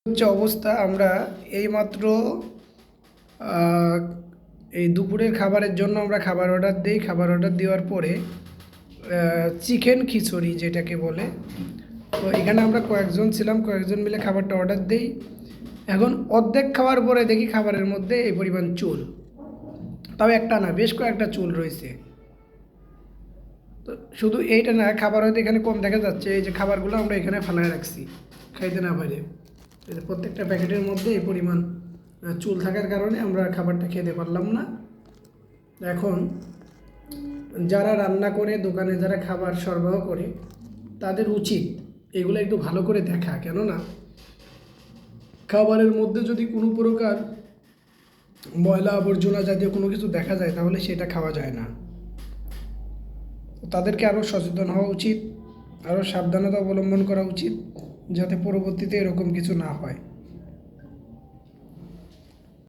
হচ্ছে অবস্থা। আমরা এইমাত্র এই দুপুরের খাবারের জন্য আমরা খাবার অর্ডার দিই। খাবার অর্ডার দেওয়ার পরে চিকেন খিচুড়ি যেটাকে বলে, তো এখানে আমরা কয়েকজন ছিলাম, কয়েকজন মিলে খাবারটা অর্ডার দিই। এখন অর্ধেক খাওয়ার পরে দেখি খাবারের মধ্যে এই পরিমাণ চুল, তাও একটা না বেশ কয়েকটা চুল রয়েছে। তো শুধু এইটা না, খাবার হয়তো এখানে কম দেখা যাচ্ছে, এই যে খাবারগুলো আমরা এখানে ফেলায় রাখছি খাইতে না পারে। প্রত্যেকটা প্যাকেটের মধ্যে এই পরিমাণ চুল থাকার কারণে আমরা খাবারটা খেতে পারলাম না। এখন যারা রান্না করে, দোকানে যারা খাবার সরবরাহ করে, তাদের উচিত এগুলো একটু ভালো করে দেখা। কেননা খাবারের মধ্যে যদি কোনো প্রকার ময়লা আবর্জনা জাতীয় কোনো কিছু দেখা যায়, তাহলে সেটা খাওয়া যায় না। তাদেরকে আরও সচেতন হওয়া উচিত, আরও সাবধানতা অবলম্বন করা উচিত, যাতে পরবর্তীতে এরকম কিছু না হয়।